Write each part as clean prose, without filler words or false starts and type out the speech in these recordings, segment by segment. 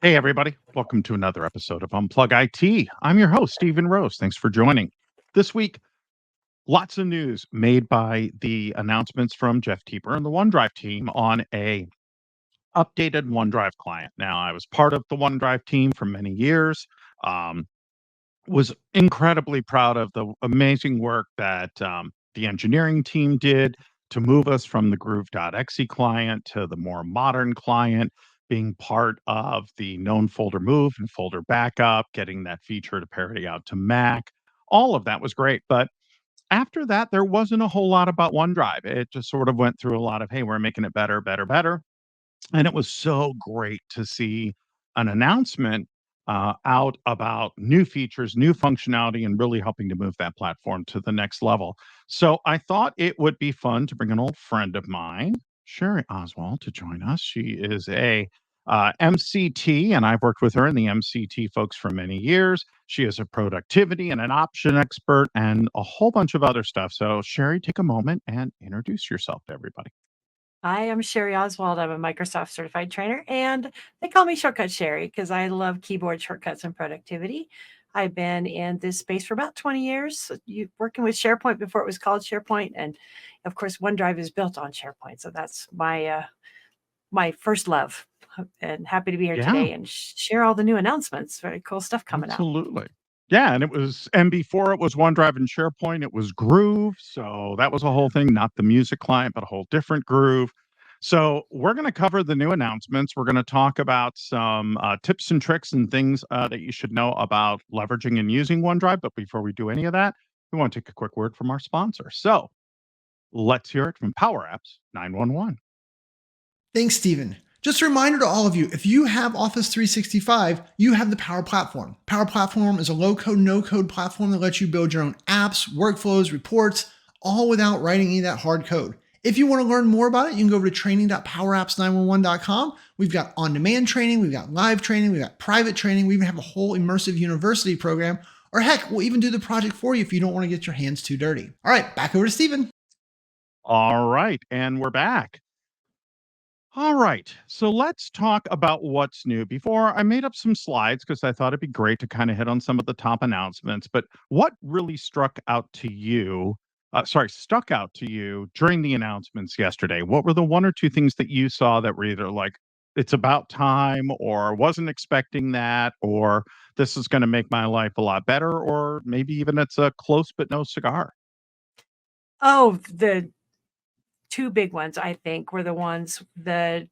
Hey, everybody. Welcome to another episode of Unplug IT. I'm your host, Stephen Rose. Thanks for joining. This week, lots of news made by the announcements from Jeff Teeper and the OneDrive team on a updated OneDrive client. Now, I was part of the OneDrive team for many years. Um, was incredibly proud of the amazing work that the engineering team did to move us from the groove.exe client to the more modern client, being part of the known folder move and folder backup, getting that feature to parity out to Mac. All of that was great. But after that, there wasn't a whole lot about OneDrive. It just sort of went through a lot of, hey, we're making it better, better, better. And it was so great to see an announcement out about new features, new functionality, and really helping to move that platform to the next level. So I thought it would be fun to bring an old friend of mine, Sherry Oswald, to join us. She is a MCT, and I've worked with her and the MCT folks for many years. She is a productivity and an option expert and a whole bunch of other stuff. So, Sherry, take a moment and introduce yourself to everybody. Hi, I'm Sherry Oswald. I'm a Microsoft certified trainer, and they call me Shortcut Sherry because I love keyboard shortcuts and productivity. I've been in this space for about 20 years, working with SharePoint before it was called SharePoint, and of course, OneDrive is built on SharePoint, so that's my first love. And happy to be here Yeah. today and share all the new announcements. Very cool stuff coming out. Absolutely. Yeah, and before it was OneDrive and SharePoint, it was Groove, so that was a whole thing, not the music client, but a whole different Groove. So we're going to cover the new announcements. We're going to talk about some tips and tricks and things that you should know about leveraging and using OneDrive. But before we do any of that, we want to take a quick word from our sponsor. So let's hear it from Power Apps 911. Thanks, Stephen. Just a reminder to all of you, if you have Office 365, you have the Power Platform. Power Platform is a low-code, no-code platform that lets you build your own apps, workflows, reports, all without writing any of that hard code. If you want to learn more about it, you can go over to training.powerapps911.com. We've got on-demand training, we've got live training, we've got private training, we even have a whole immersive university program, or heck, we'll even do the project for you if you don't want to get your hands too dirty. All right, back over to Stephen. All right, and we're back. All right. So let's talk about what's new. Before I made up some slides because I thought it'd be great to kind of hit on some of the top announcements. But what really stuck out to you during the announcements yesterday? What were the one or two things that you saw that were either like, it's about time, or wasn't expecting that, or this is going to make my life a lot better, or maybe even it's a close but no cigar? Oh, the two big ones, I think, were the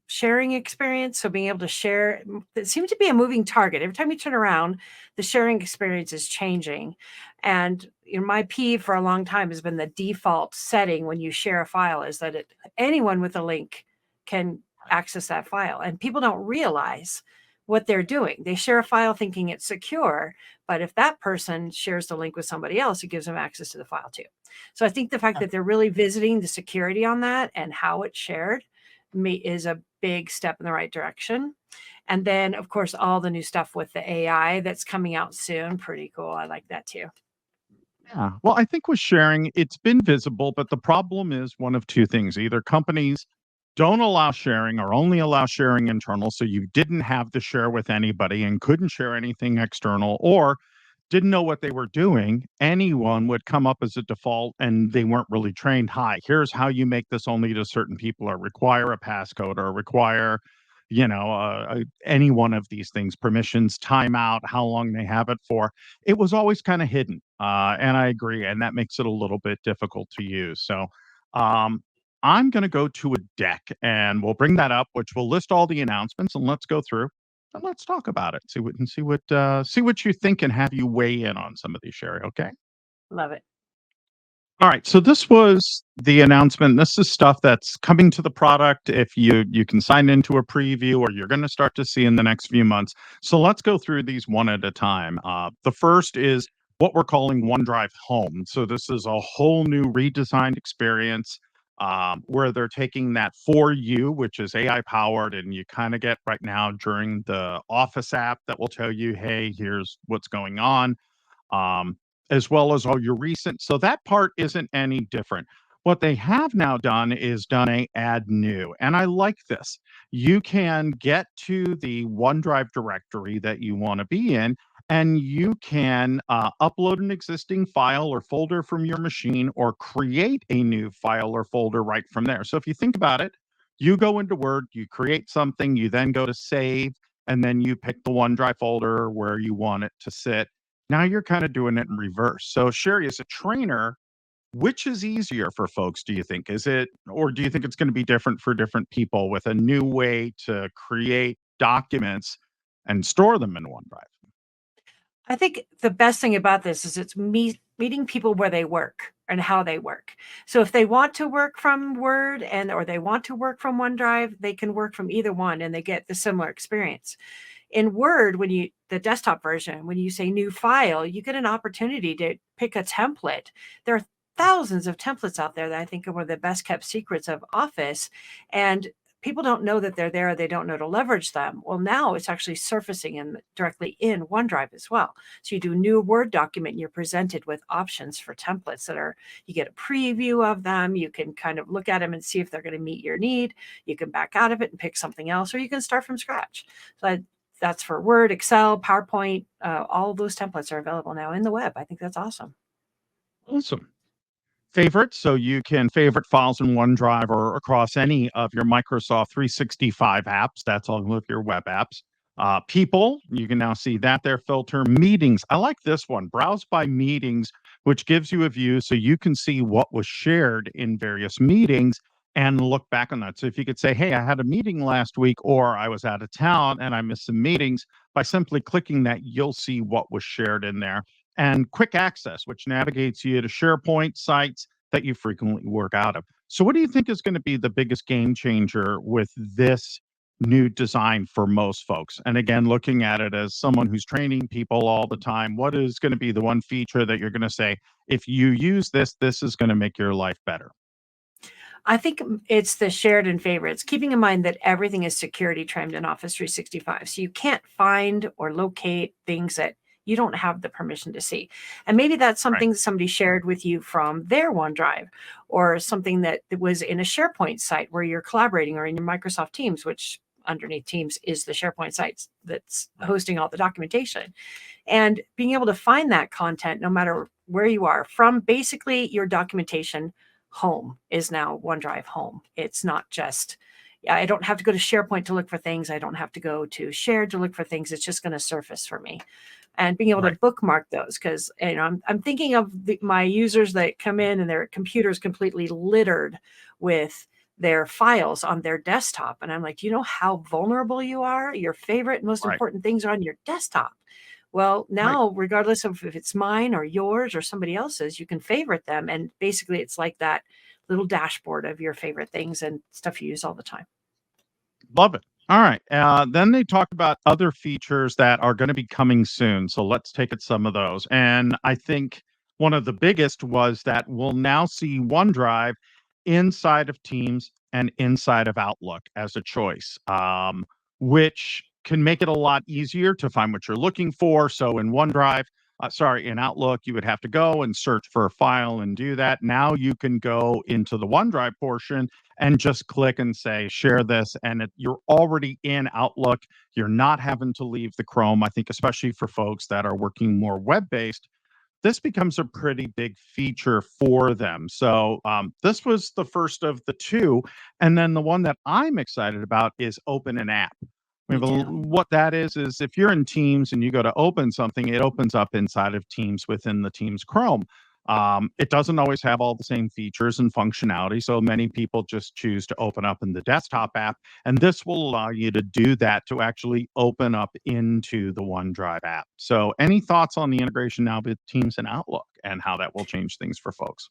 sharing experience. So being able to share, it seems to be a moving target. Every time you turn around, the sharing experience is changing. And my peeve for a long time has been the default setting when you share a file is that anyone with a link can access that file. And people don't realize what they're doing. They share a file thinking it's secure, but if that person shares the link with somebody else, it gives them access to the file too. So I think the fact that they're really visiting the security on that and how it's shared is a big step in the right direction. And then, of course, all the new stuff with the AI that's coming out soon. Pretty cool. I like that too. Yeah. Well, I think with sharing, it's been visible, but the problem is one of two things. Either companies don't allow sharing or only allow sharing internal, so you didn't have to share with anybody and couldn't share anything external, or didn't know what they were doing. Anyone would come up as a default and they weren't really trained. Hi, here's how you make this only to certain people, or require a passcode, or require, any one of these things, permissions, timeout, how long they have it for. It was always kind of hidden. And I agree. And that makes it a little bit difficult to use. So, um, I'm going to go to a deck and we'll bring that up, which will list all the announcements, and let's go through and let's talk about it. See what you think and have you weigh in on some of these, Sherry. Okay. Love it. All right. So this was the announcement. This is stuff that's coming to the product. If you can sign into a preview, or you're going to start to see in the next few months. So let's go through these one at a time. The first is what we're calling OneDrive Home. So this is a whole new redesigned experience, where they're taking that for you, which is AI powered, and you kind of get right now during the Office app that will tell you, hey, here's what's going on, um, as well as all your recent. So that part isn't any different. What they have now done is done a add new, and I like this. You can get to the OneDrive directory that you want to be in, and you can upload an existing file or folder from your machine or create a new file or folder right from there. So if you think about it, you go into Word, you create something, you then go to save, and then you pick the OneDrive folder where you want it to sit. Now you're kind of doing it in reverse. So, Sherry, as a trainer, which is easier for folks, do you think? Is it, or do you think it's going to be different for different people with a new way to create documents and store them in OneDrive? I think the best thing about this is it's meeting people where they work and how they work. So if they want to work from Word or they want to work from OneDrive, they can work from either one and they get the similar experience. In Word, the desktop version, when you say new file, you get an opportunity to pick a template. There are thousands of templates out there that I think are one of the best kept secrets of Office. And people don't know that they're there. They don't know to leverage them. Well, now it's actually surfacing directly in OneDrive as well. So you do a new Word document and you're presented with options for templates you get a preview of them. You can kind of look at them and see if they're going to meet your need. You can back out of it and pick something else, or you can start from scratch. So that's for Word, Excel, PowerPoint. All of those templates are available now in the web. I think that's awesome. Awesome. Favorites, so you can favorite files in OneDrive or across any of your Microsoft 365 apps. That's all of your web apps. People, you can now see that there. Filter meetings. I like this one. Browse by meetings, which gives you a view so you can see what was shared in various meetings and look back on that. So if you could say, hey, I had a meeting last week, or I was out of town and I missed some meetings, by simply clicking that, you'll see what was shared in there. And quick access, which navigates you to SharePoint sites that you frequently work out of. So, what do you think is going to be the biggest game changer with this new design for most folks? And again, looking at it as someone who's training people all the time, what is going to be the one feature that you're going to say, if you use this, this is going to make your life better? I think it's the shared and favorites, keeping in mind that everything is security trimmed in Office 365. So you can't find or locate things that you don't have the permission to see. And maybe that's Right. something somebody shared with you from their OneDrive, or something that was in a SharePoint site where you're collaborating, or in your Microsoft Teams, which underneath Teams is the SharePoint site that's hosting all the documentation. And being able to find that content no matter where you are, from basically your documentation home is now OneDrive home. It's not just, I don't have to go to SharePoint to look for things. I don't have to go to Shared to look for things. It's just going to surface for me. And being able to Right. bookmark those, because I'm thinking of my users that come in and their computers completely littered with their files on their desktop. And I'm like, do you know how vulnerable you are? Your favorite, most Right. important things are on your desktop. Well, Right. now, regardless of if it's mine or yours or somebody else's, you can favorite them. And basically, it's like that little dashboard of your favorite things and stuff you use all the time. Love it. All right. Then they talk about other features that are going to be coming soon. So let's take at some of those. And I think one of the biggest was that we'll now see OneDrive inside of Teams and inside of Outlook as a choice, which can make it a lot easier to find what you're looking for. So in in Outlook, you would have to go and search for a file and do that. Now you can go into the OneDrive portion and just click and say, share this. And you're already in Outlook. You're not having to leave the Chrome. I think, especially for folks that are working more web based, this becomes a pretty big feature for them. So this was the first of the two. And then the one that I'm excited about is open an app. Me too. What that is if you're in Teams and you go to open something, it opens up inside of Teams within the Teams Chrome. It doesn't always have all the same features and functionality. So many people just choose to open up in the desktop app. And this will allow you to do that, to actually open up into the OneDrive app. So any thoughts on the integration now with Teams and Outlook and how that will change things for folks?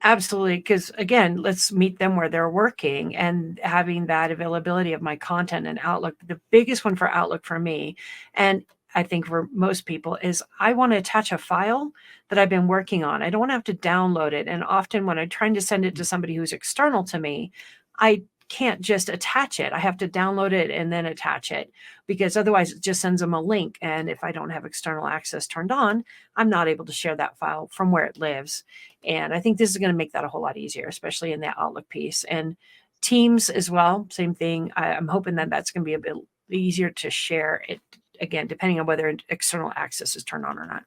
Absolutely. Because again, let's meet them where they're working, and having that availability of my content in Outlook. The biggest one for Outlook for me, and I think for most people, is I want to attach a file that I've been working on. I don't want to have to download it. And often when I'm trying to send it to somebody who's external to me, I can't just attach it. I have to download it and then attach it, because otherwise it just sends them a link. And if I don't have external access turned on, I'm not able to share that file from where it lives. And I think this is going to make that a whole lot easier, especially in that Outlook piece. And Teams as well, same thing. I'm hoping that that's going to be a bit easier to share it, again, depending on whether external access is turned on or not.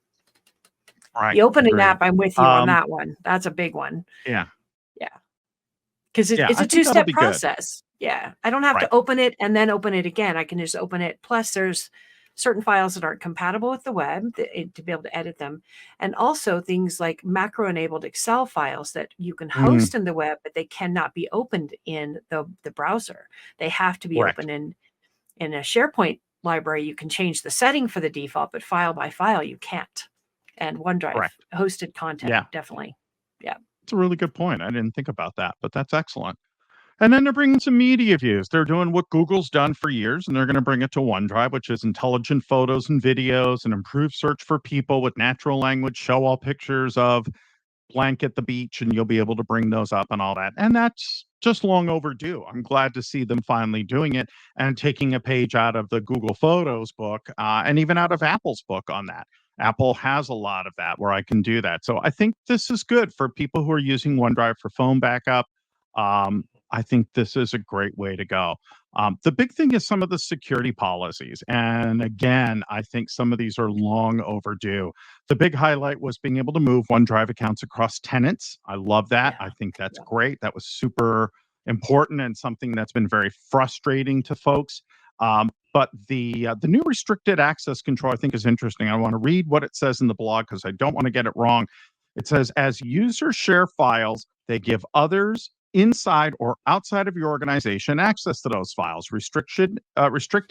Right. The opening Agreed. app, I'm with you on that one. That's a big one. Yeah. Yeah. Because Yeah, it's I a think that'll two-step be good. process. Yeah. I don't have Right. to open it and then open it again. I can just open it. Plus, there's certain files that aren't compatible with the web to be able to edit them. And also things like macro-enabled Excel files that you can host in the web, but they cannot be opened in the browser. They have to be Correct. opened in a SharePoint library. You can change the setting for the default, but file by file, you can't. And OneDrive Correct. hosted content, Yeah. definitely. Yeah. It's a really good point. I didn't think about that, but that's excellent. And then they're bringing some media views. They're doing what Google's done for years, and they're going to bring it to OneDrive, which is intelligent photos and videos and improved search for people with natural language, show all pictures of blank at the beach, and you'll be able to bring those up and all that. And that's just long overdue. I'm glad to see them finally doing it and taking a page out of the Google Photos book and even out of Apple's book on that. Apple has a lot of that where I can do that. So I think this is good for people who are using OneDrive for phone backup. I think this is a great way to go. The big thing is some of the security policies. And again, I think some of these are long overdue. The big highlight was being able to move OneDrive accounts across tenants. I love that. Yeah. I think that's great. That was super important and something that's been very frustrating to folks. But the new restricted access control, I think, is interesting. I want to read what it says in the blog because I don't want to get it wrong. It says, as users share files, they give others inside or outside of your organization access to those files. Restricted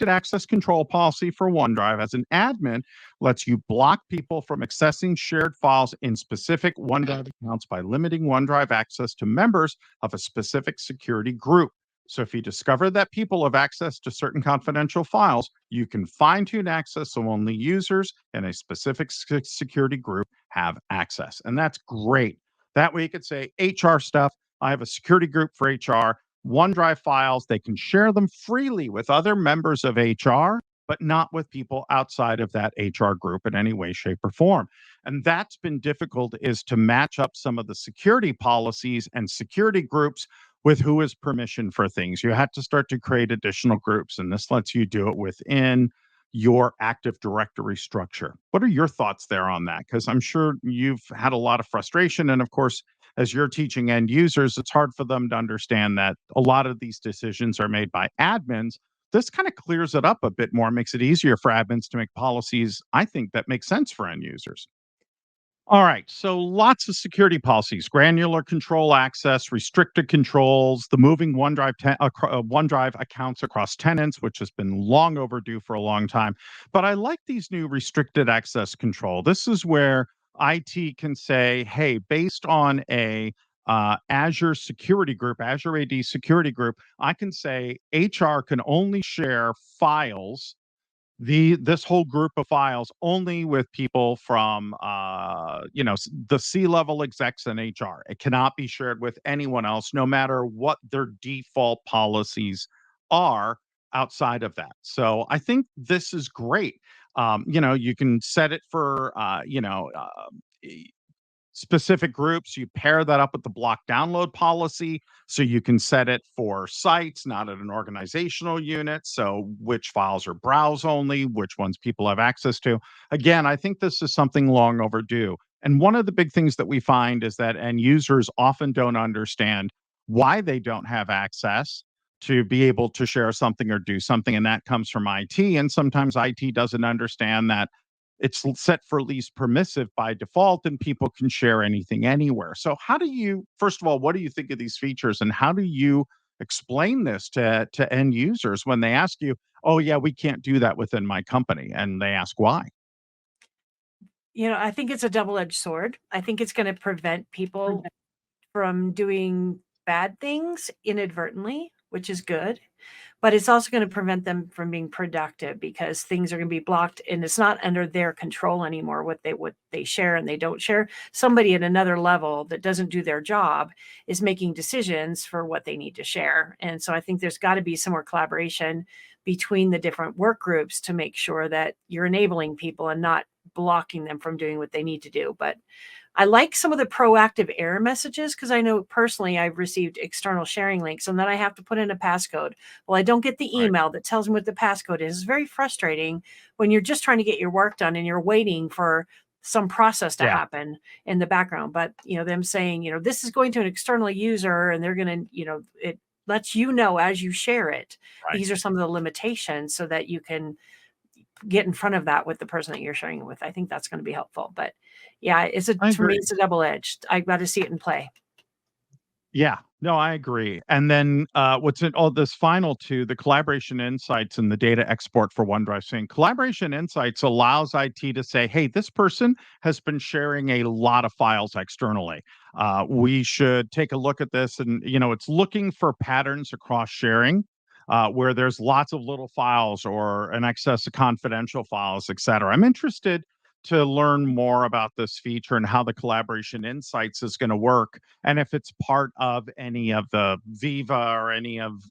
access control policy for OneDrive as an admin lets you block people from accessing shared files in specific OneDrive accounts by limiting OneDrive access to members of a specific security group. So if you discover that people have access to certain confidential files, you can fine-tune access so only users in a specific security group have access. And that's great. That way you could say HR stuff. I have a security group for HR, OneDrive files. They can share them freely with other members of HR, but not with people outside of that HR group in any way, shape, or form. And that's been difficult, is to match up some of the security policies and security groups with who has permission for things. You had to start to create additional groups, and this lets you do it within your Active Directory structure. What are your thoughts there on that? Because I'm sure you've had a lot of frustration. And of course, as you're teaching end users, it's hard for them to understand that a lot of these decisions are made by admins. This kind of clears it up a bit more, makes it easier for admins to make policies, I think, that make sense for end users. All right, so lots of security policies, granular control access, restricted controls, the moving OneDrive accounts across tenants, which has been long overdue for a long time. But I like these new restricted access control. This is where IT can say, hey, based on a Azure security group, Azure AD security group, I can say HR can only share files, this whole group of files, only with people from the C-level execs in HR. It cannot be shared with anyone else, no matter what their default policies are outside of that. So I think this is great. You can set it for specific groups. You pair that up with the block download policy. So you can set it for sites, not at an organizational unit. So which files are browse only, which ones people have access to. Again, I think this is something long overdue. And one of the big things that we find is that end users often don't understand why they don't have access to be able to share something or do something. And that comes from IT. And sometimes IT doesn't understand that it's set for least permissive by default and people can share anything anywhere. So how do you, first of all, what do you think of these features and how do you explain this to end users when they ask you, oh yeah, we can't do that within my company, and they ask why? I think it's a double-edged sword. I think it's going to prevent people from doing bad things inadvertently, which is good. but it's also going to prevent them from being productive because things are going to be blocked and it's not under their control anymore what they share and they don't share. Somebody at another level that doesn't do their job is making decisions for what they need to share. And so I think there's got to be some more collaboration between the different work groups to make sure that you're enabling people and not blocking them from doing what they need to do. But I like some of the proactive error messages because I know personally I've received external sharing links and then I have to put in a passcode. Well, I don't get the Right. email that tells me what the passcode is. It's very frustrating when you're just trying to get your work done and you're waiting for some process to Yeah. happen in the background. But, them saying, this is going to an external user and they're going to, it lets you know as you share it. Right. These are some of the limitations so that you can get in front of that with the person that you're sharing it with. I think that's going to be helpful. But yeah, I for me, agree. it's a double edged. I got to see it in play. Yeah, no, I agree. And then what's in all this final to the collaboration insights and the data export for OneDrive saying collaboration insights allows IT to say, hey, this person has been sharing a lot of files externally. We should take a look at this. And, it's looking for patterns across sharing. Where there's lots of little files or an excess of confidential files, et cetera. I'm interested to learn more about this feature and how the collaboration insights is going to work and if it's part of any of the Viva or any of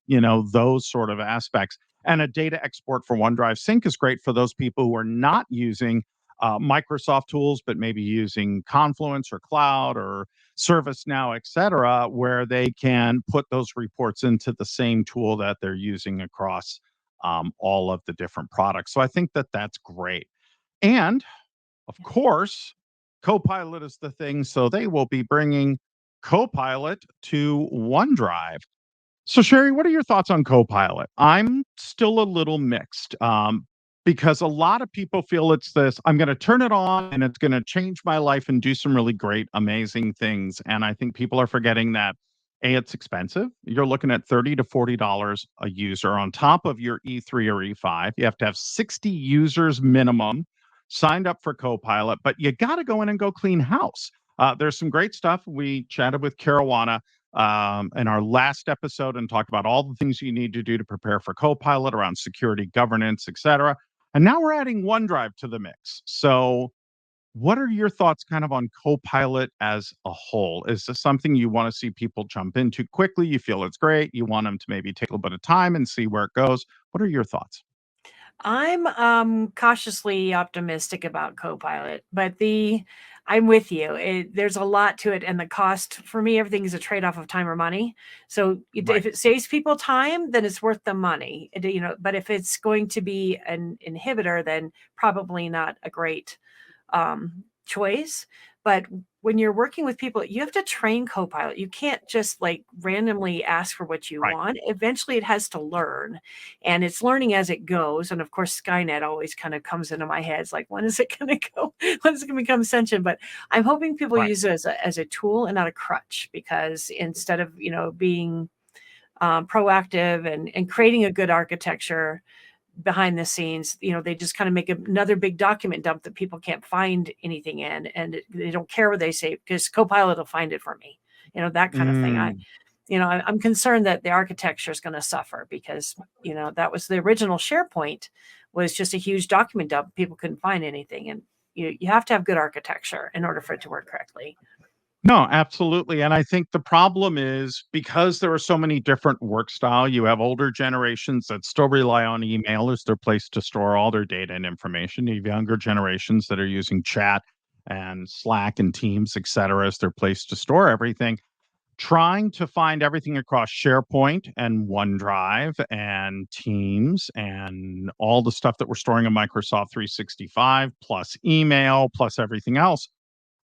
those sort of aspects. And a data export for OneDrive Sync is great for those people who are not using Microsoft tools, but maybe using Confluence or Cloud or ServiceNow, et cetera, where they can put those reports into the same tool that they're using across all of the different products. So I think that that's great. And of course, Copilot is the thing. So they will be bringing Copilot to OneDrive. So, Sherry, what are your thoughts on Copilot? I'm still a little mixed because a lot of people feel it's this I'm going to turn it on and it's going to change my life and do some really great, amazing things. And I think people are forgetting that A, it's expensive. You're looking at $30 to $40 a user on top of your E3 or E5. You have to have 60 users minimum signed up for Copilot, but you got to go in and go clean house. There's some great stuff. We chatted with Caruana in our last episode and talked about all the things you need to do to prepare for Copilot around security, governance, etc. And now we're adding OneDrive to the mix. So, what are your thoughts kind of on Copilot as a whole? Is this something you want to see people jump into quickly? You feel it's great. You want them to maybe take a little bit of time and see where it goes. What are your thoughts? I'm cautiously optimistic about Copilot, but I'm with you. There's a lot to it, and the cost for me, everything is a trade off of time or money. So Right. if it saves people time, then it's worth the money. But if it's going to be an inhibitor, then probably not a great choice. But when you're working with people, you have to train Copilot. You can't just like randomly ask for what you Right. want. Eventually, it has to learn, and it's learning as it goes. And of course, Skynet always kind of comes into my head. It's like, when is it going to go? When is it going to become sentient? But I'm hoping people Right. use it as a tool and not a crutch, because instead of being proactive and creating a good architecture behind the scenes, they just kind of make another big document dump that people can't find anything in, and they don't care what they say because Copilot will find it for me. That kind of thing. Mm. I'm concerned that the architecture is going to suffer because that was the original SharePoint was just a huge document dump. People couldn't find anything, and you have to have good architecture in order for it to work correctly. No, absolutely. And I think the problem is because there are so many different work style, you have older generations that still rely on email as their place to store all their data and information. You have younger generations that are using chat and Slack and Teams, et cetera, as their place to store everything. Trying to find everything across SharePoint and OneDrive and Teams and all the stuff that we're storing in Microsoft 365, plus email, plus everything else,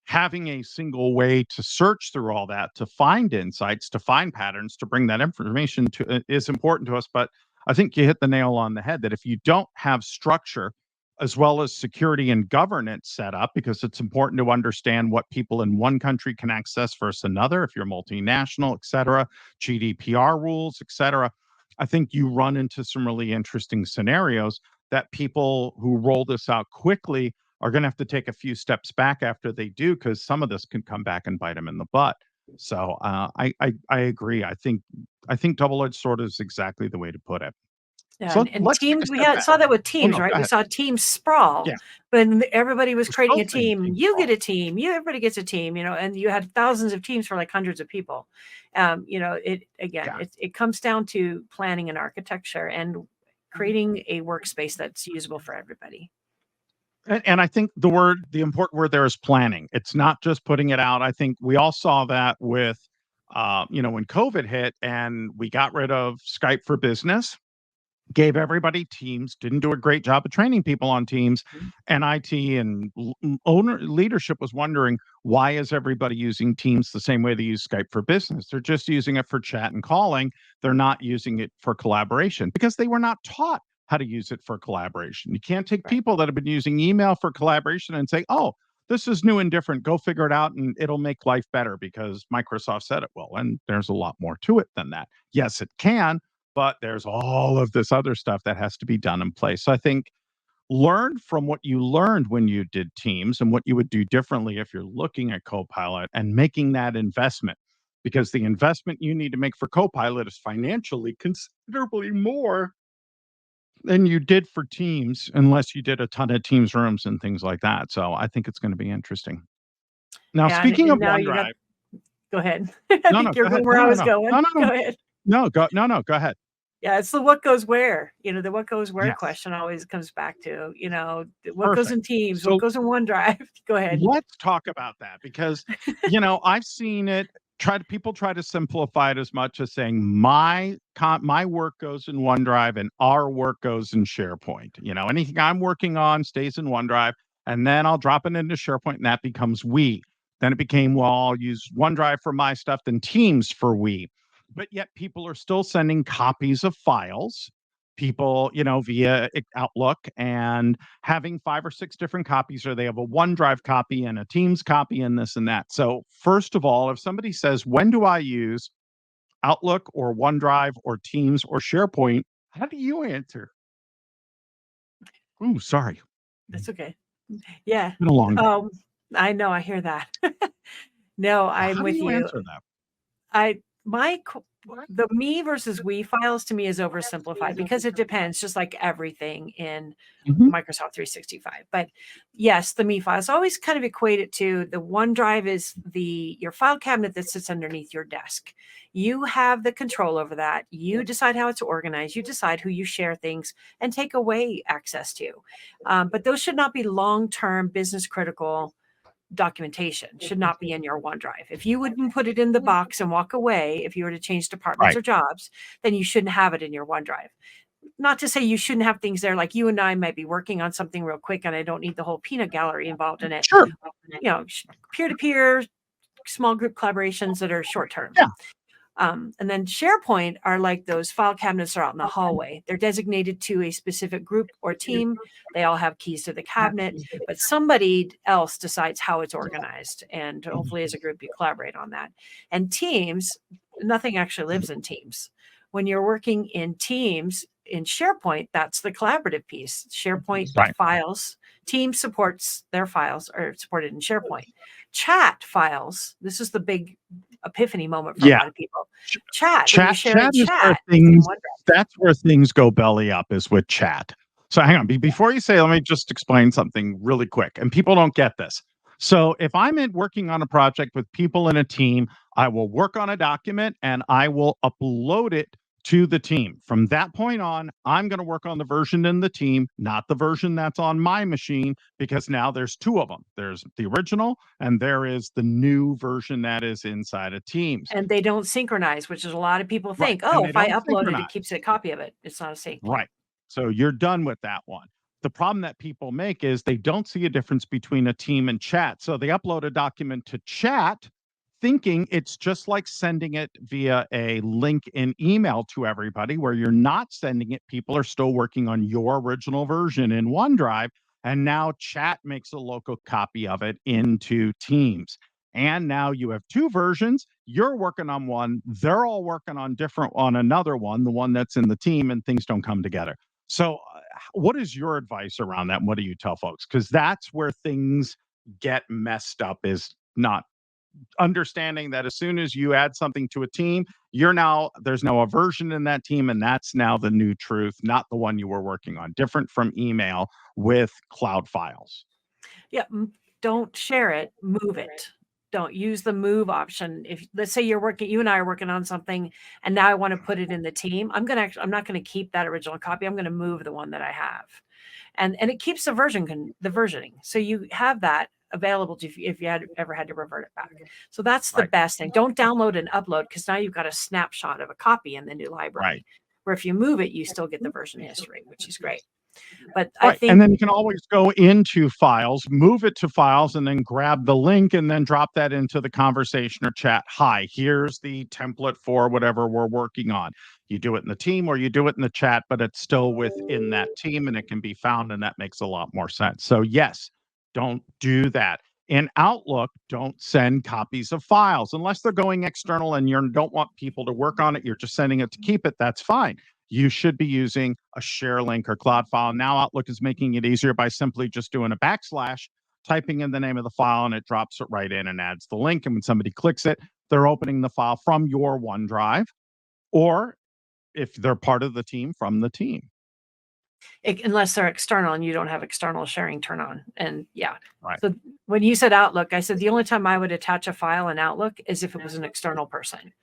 having a single way to search through all that to find insights, to find patterns, to bring that information to is important to us. But I think you hit the nail on the head that if you don't have structure as well as security and governance set up, because it's important to understand what people in one country can access versus another, if you're multinational, et cetera, GDPR rules, et cetera, I think you run into some really interesting scenarios that people who roll this out quickly are going to have to take a few steps back after they do, because some of this can come back and bite them in the butt. So I agree. I think double edged sword is exactly the way to put it. Yeah, So and let's take a Teams, step back. saw that with Oh, Teams, no, right? go We ahead. saw Teams sprawl, Yeah, when everybody was we're creating still a seeing team. team You get sprawl. a team, everybody gets a team, and you had thousands of teams for like hundreds of people. Yeah. It comes down to planning and architecture and creating a workspace that's usable for everybody. And I think the important word there is planning. It's not just putting it out. I think we all saw that with, when COVID hit and we got rid of Skype for Business, gave everybody Teams, didn't do a great job of training people on Teams, Mhm. and IT and owner leadership was wondering, why is everybody using Teams the same way they use Skype for Business? They're just using it for chat and calling. They're not using it for collaboration because they were not taught how to use it for collaboration. You can't take Right. people that have been using email for collaboration and say, oh, this is new and different. Go figure it out and it'll make life better because Microsoft said it will. And there's a lot more to it than that. Yes, it can, but there's all of this other stuff that has to be done in place. So I think learn from what you learned when you did Teams and what you would do differently if you're looking at Copilot and making that investment, because the investment you need to make for Copilot is financially considerably more than you did for Teams, unless you did a ton of Teams rooms and things like that. So I think it's going to be interesting. Now, Yeah, and, speaking and of now you got. OneDrive, Go ahead. I no, no, think you're go ahead. going where No, I no, was no, going. no, no, Go no, ahead. no, go ahead. Yeah, it's the what goes where. The what goes where Yes, question always comes back to, what goes perfect. in Teams, what So goes in OneDrive. Go ahead. let's talk about that because, I've seen it. People try to simplify it as much as saying my work goes in OneDrive and our work goes in SharePoint. Anything I'm working on stays in OneDrive, and then I'll drop it into SharePoint, and that becomes we. Then it became, well, I'll use OneDrive for my stuff, then Teams for we. But yet people are still sending copies of files, people, via Outlook, and having 5 or 6 different copies, or they have a OneDrive copy and a Teams copy and this and that. So, first of all, if somebody says, "When do I use Outlook or OneDrive or Teams or SharePoint?" How do you answer? Ooh, sorry. That's okay. Yeah. Been a long day. I know, I hear that. No, I'm How do with you you. answer that? I my co The me versus we files to me is oversimplified because it depends, just like everything in Mhm. Microsoft 365. But yes, the me files always kind of equate it to the OneDrive is your file cabinet that sits underneath your desk. You have the control over that. You decide how it's organized. You decide who you share things and take away access to. But those should not be long-term business critical documentation, should not be in your OneDrive. If you wouldn't put it in the box and walk away, if you were to change departments Right. or jobs, then you shouldn't have it in your OneDrive. Not to say you shouldn't have things there, like you and I might be working on something real quick and I don't need the whole peanut gallery involved in it. Sure. Peer to peer, small group collaborations that are short term. Yeah. And then SharePoint are like those file cabinets are out in the hallway. They're designated to a specific group or team. They all have keys to the cabinet, but somebody else decides how it's organized. And hopefully, as a group, you collaborate on that. And Teams, nothing actually lives in Teams. When you're working in Teams in SharePoint, that's the collaborative piece. SharePoint Right. files, Teams supports their files are supported in SharePoint. Chat files, this is the big epiphany moment for a Yeah. lot of people. Chat, when you Chat share a chat is where chat, it's in things OneDrive. that's where things go belly up, is with chat. So hang on, before you say, let me just explain something really quick, and people don't get this. So if I'm working on a project with people in a team, I will work on a document and I will upload it to the team. From that point on, I'm going to work on the version in the team, not the version that's on my machine, because now there's 2 of them. There's the original and there is the new version that is inside of Teams. And they don't synchronize, which is a lot of people Right. think, And oh, they if I don't upload it, it synchronize. keeps a copy of it. It's not a sync. Right. So you're done with that one. The problem that people make is they don't see a difference between a team and chat. So they upload a document to chat thinking it's just like sending it via a link in email to everybody, where you're not sending it. People are still working on your original version in OneDrive. And now chat makes a local copy of it into Teams. And now you have 2 versions. You're working on one, they're all working on another one, the one that's in the team, and things don't come together. So, what is your advice around that? And what do you tell folks? Because that's where things get messed up, is not understanding that as soon as you add something to a team, there's now a version in that team, and that's now the new truth, not the one you were working on. Different from email with cloud files. Yeah, don't share it, move it. Don't use the move option. If let's say you and I are working on something, and now I want to put it in the team, I'm not going to keep that original copy. I'm going to move the one that I have, and it keeps the versioning. So you have that available to if you ever had to revert it back. So that's the Right. best thing. Don't download and upload, because now you've got a snapshot of a copy in the new library. Right. Where if you move it, you still get the version history, which is great. But I Right. think, And then you can always go into files, move it to files, and then grab the link and then drop that into the conversation or chat. Hi, here's the template for whatever we're working on. You do it in the team or you do it in the chat, but it's still within that team and it can be found, and that makes a lot more sense. So yes, don't do that. In Outlook, don't send copies of files unless they're going external and you don't want people to work on it. You're just sending it to keep it. That's fine. You should be using a share link or cloud file. Now Outlook is making it easier by simply just doing a backslash, typing in the name of the file, and it drops it right in and adds the link. And when somebody clicks it, they're opening the file from your OneDrive, or if they're part of the team, from the team. unless they're external and you don't have external sharing turn on. And yeah. Right. So when you said Outlook, I said the only time I would attach a file in Outlook is if it was an external person.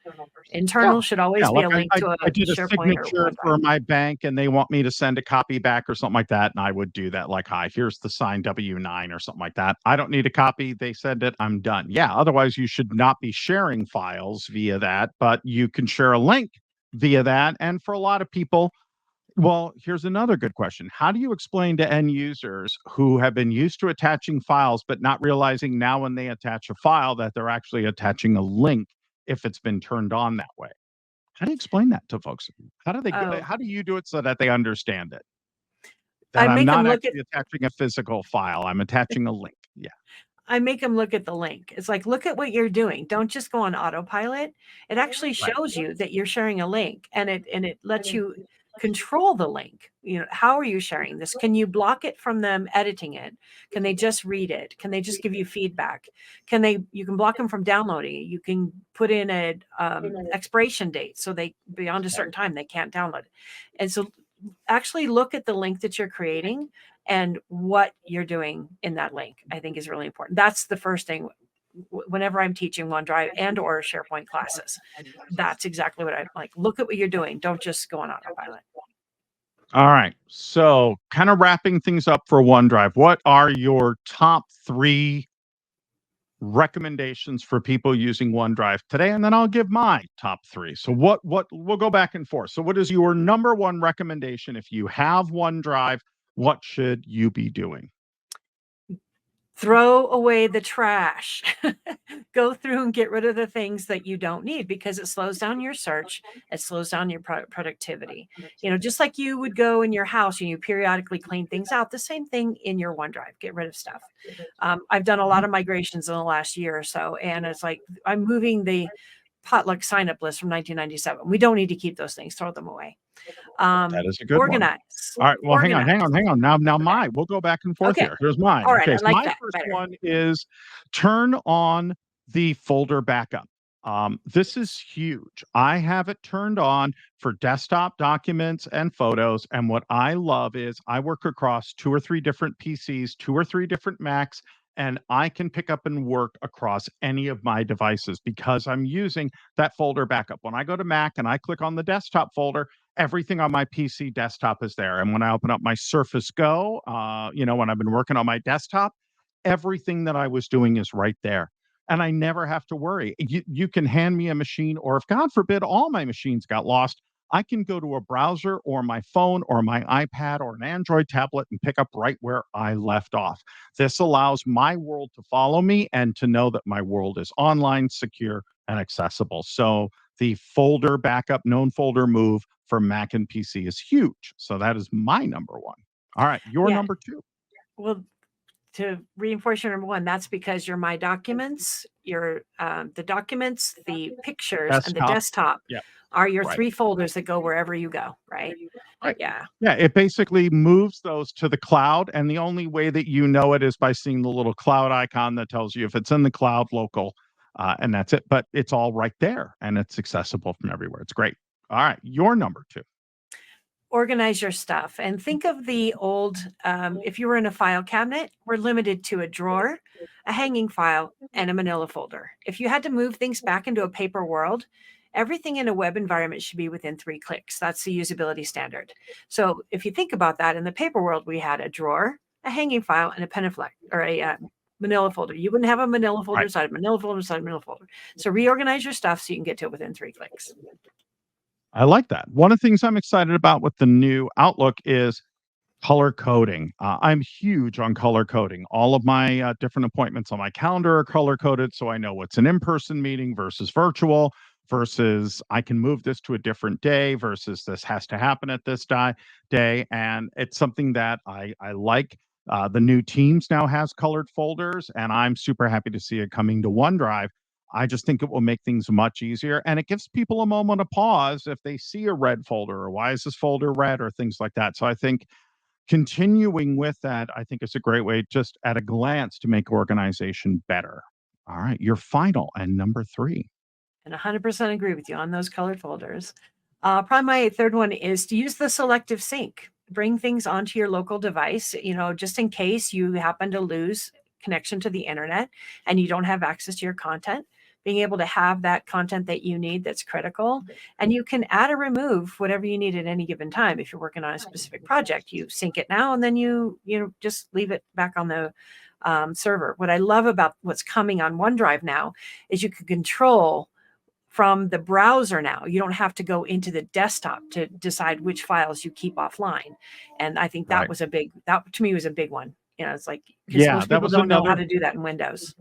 Internal should always be a link to a I did a SharePoint or signature OneDrive. for my bank and they want me to send a copy back or something like that. And I would do that, like, hi, here's the signed W-9 or something like that. I don't need a copy. They send it. I'm done. Yeah. Otherwise, you should not be sharing files via that, but you can share a link via that. And for a lot of people, well, here's another good question. How do you explain to end users who have been used to attaching files, but not realizing now when they attach a file that they're actually attaching a link if it's been turned on that way? How do you explain that to folks? Oh, How do you do it so that they understand it? I That I'm make them not look at actually attaching a physical file, I'm attaching a link. Yeah, I make them look at the link. It's like, look at what you're doing. Don't just go on autopilot. It actually right. shows you that you're sharing a link, and it lets you control the link. How are you sharing this? Can you block it from them editing it? Can they just read it? Can they just give you feedback? You can block them from downloading it. You can put in a expiration date, so they beyond a certain time they can't download it. And so actually look at the link that you're creating and what you're doing in that link, I think is really important. That's the first thing whenever I'm teaching OneDrive and or SharePoint classes. That's exactly what I like. Look at what you're doing. Don't just go on autopilot. All right. So, kind of wrapping things up for OneDrive, what are your top 3 recommendations for people using OneDrive today? And then I'll give my top 3. So what we'll go back and forth. So what is your number 1 recommendation if you have OneDrive? What should you be doing? Throw away the trash. Go through and get rid of the things that you don't need, because it slows down your search. It slows down your productivity. Just like you would go in your house and you periodically clean things out, the same thing in your OneDrive. Get rid of stuff. I've done a lot of migrations in the last year or so, and it's like I'm moving the potluck sign-up list from 1997. We don't need to keep those things. Throw them away. That is a good one. Organize. All right. Well, hang Organize. on. Now Okay. we'll go back and forth Okay. here. Here's mine. All right. Okay. I So like my that first better. one is turn on the folder backup. This is huge. I have it turned on for desktop documents and photos. And what I love is I work across 2 or 3 different PCs, 2 or 3 different Macs, and I can pick up and work across any of my devices because I'm using that folder backup. When I go to Mac and I click on the desktop folder, everything on my PC desktop is there. And when I open up my Surface Go, when I've been working on my desktop, everything that I was doing is right there. And I never have to worry. You can hand me a machine, or if God forbid all my machines got lost, I can go to a browser or my phone or my iPad or an Android tablet and pick up right where I left off. This allows my world to follow me and to know that my world is online, secure, and accessible. So the folder backup, known folder move for Mac and PC is huge. So that is my number 1. All right, your Yeah. number 2. Well, to reinforce your number 1, that's because your My Documents, your the documents, the pictures, and the desktop Yeah. are your Right. 3 folders that go wherever you go, right? Right. Yeah. Yeah, it basically moves those to the cloud, and the only way that you know it is by seeing the little cloud icon that tells you if it's in the cloud local. and that's it. But it's all right there, and it's accessible from everywhere. It's great. All right, your number 2. Organize your stuff and think of the old, if you were in a file cabinet, we're limited to a drawer, a hanging file, and a manila folder. If you had to move things back into a paper world, everything in a web environment should be within 3 clicks. That's the usability standard. So if you think about that, in the paper world, we had a drawer, a hanging file, and a penaflex or a manila folder. You wouldn't have a manila folder Right. inside a manila folder inside a manila folder. So reorganize your stuff so you can get to it within 3 clicks. I like that. One of the things I'm excited about with the new Outlook is color coding. I'm huge on color coding. All of my different appointments on my calendar are color coded, so I know what's an in-person meeting versus virtual, versus I can move this to a different day, versus this has to happen at this day. And it's something that I like. The new Teams now has colored folders, and I'm super happy to see it coming to OneDrive. I just think it will make things much easier, and it gives people a moment of pause if they see a red folder, or why is this folder red, or things like that. So I think continuing with that, I think, is a great way just at a glance to make organization better. All right, your final and number 3. And 100% agree with you on those colored folders. Probably my third one is to use the selective sync. Bring things onto your local device, just in case you happen to lose connection to the internet and you don't have access to your content. Being able to have that content that you need that's critical. And you can add or remove whatever you need at any given time. If you're working on a specific project, you sync it now and then you just leave it back on the server. What I love about what's coming on OneDrive now is you can control from the browser now. You don't have to go into the desktop to decide which files you keep offline. And I think that Right. was that to me was a big one. It's like, because Yeah, most that people was don't know how another to do that in Windows.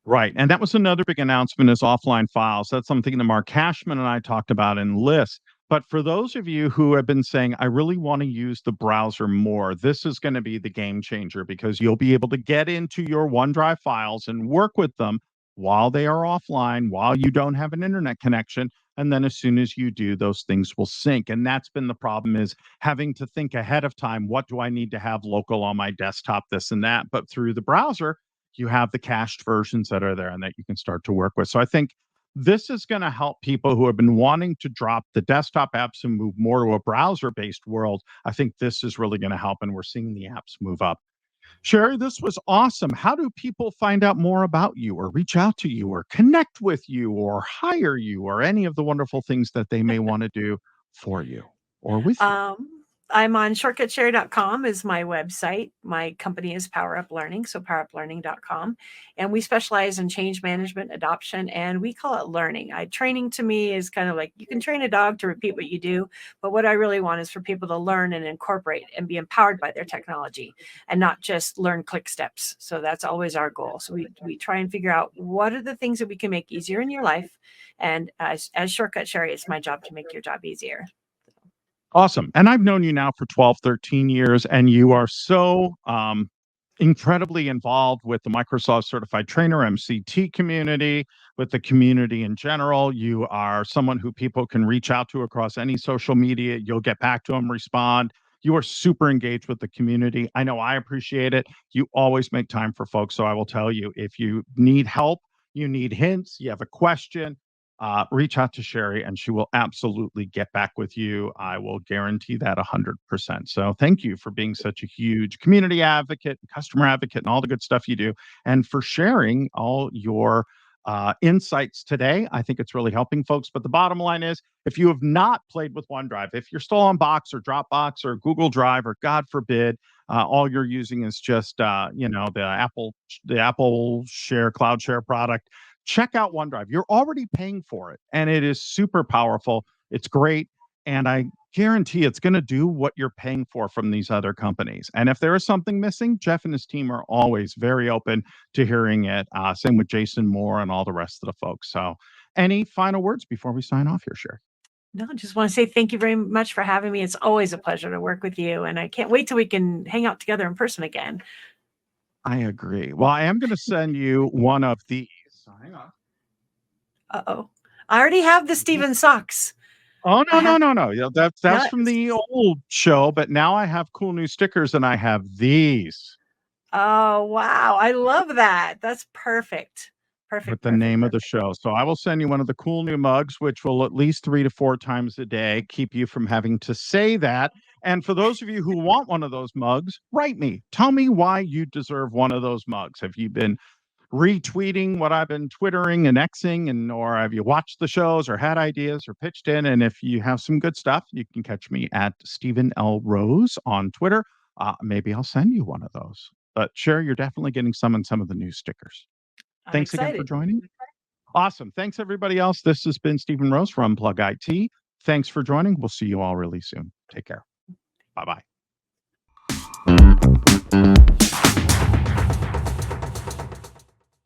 right. And that was another big announcement is offline files. That's something that Mark Cashman and I talked about in List. But for those of you who have been saying, I really want to use the browser more, this is going to be the game changer, because you'll be able to get into your OneDrive files and work with them while they are offline, while you don't have an internet connection. And then as soon as you do, those things will sync. And that's been the problem, is having to think ahead of time. What do I need to have local on my desktop, this and that? But through the browser, you have the cached versions that are there and that you can start to work with. So I think this is going to help people who have been wanting to drop the desktop apps and move more to a browser based world. I think this is really going to help, and we're seeing the apps move up. Sherry, this was awesome. How do people find out more about you, or reach out to you, or connect with you, or hire you, or any of the wonderful things that they may want to do for you or with you? I'm on shortcutsherry.com is my website. My company is Power Up Learning, so poweruplearning.com. And we specialize in change management, adoption, and we call it learning. Training to me is kind of like, you can train a dog to repeat what you do, but what I really want is for people to learn and incorporate and be empowered by their technology and not just learn click steps. So that's always our goal. So we try and figure out what are the things that we can make easier in your life. And as Shortcut Sherry, it's my job to make your job easier. Awesome. And I've known you now for 12, 13 years, and you are so incredibly involved with the Microsoft Certified Trainer MCT community, with the community in general. You are someone who people can reach out to across any social media. You'll get back to them, respond. You are super engaged with the community. I know I appreciate it. You always make time for folks. So I will tell you, if you need help, you need hints, you have a question, reach out to Sherry and she will absolutely get back with you. I will guarantee that 100%. So thank you for being such a huge community advocate, customer advocate, and all the good stuff you do, and for sharing all your insights today. I think it's really helping folks. But the bottom line is, if you have not played with OneDrive, if you're still on Box or Dropbox or Google Drive, or God forbid, all you're using is just the Apple Share Cloud Share product, check out OneDrive. You're already paying for it, and it is super powerful. It's great, and I guarantee it's going to do what you're paying for from these other companies. And if there is something missing, Jeff and his team are always very open to hearing it. Same with Jason Moore and all the rest of the folks. So, any final words before we sign off here, Sherry? No, just want to say thank you very much for having me. It's always a pleasure to work with you, and I can't wait till we can hang out together in person again. I agree. Well, I am going to send you one of these. So hang on. Uh-oh. I already have the Steven socks. Oh, no. Yeah, that's Nuts. from the old show, but now I have cool new stickers, and I have these. Oh, wow. I love that. That's perfect. Perfect. with the name of the show. So I will send you one of the cool new mugs, which will at least 3 to 4 times a day keep you from having to say that. And for those of you who want one of those mugs, write me. Tell me why you deserve one of those mugs. Have you been retweeting what I've been twittering and Xing, and or have you watched the shows or had ideas or pitched in? And if you have some good stuff, you can catch me at Stephen L. Rose on Twitter. Maybe I'll send you one of those. But Sherry, you're definitely getting some and some of the new stickers. Thanks again for joining. Awesome. Thanks, everybody else. This has been Stephen Rose from Unplug IT. Thanks for joining. We'll see you all really soon. Take care. Bye-bye.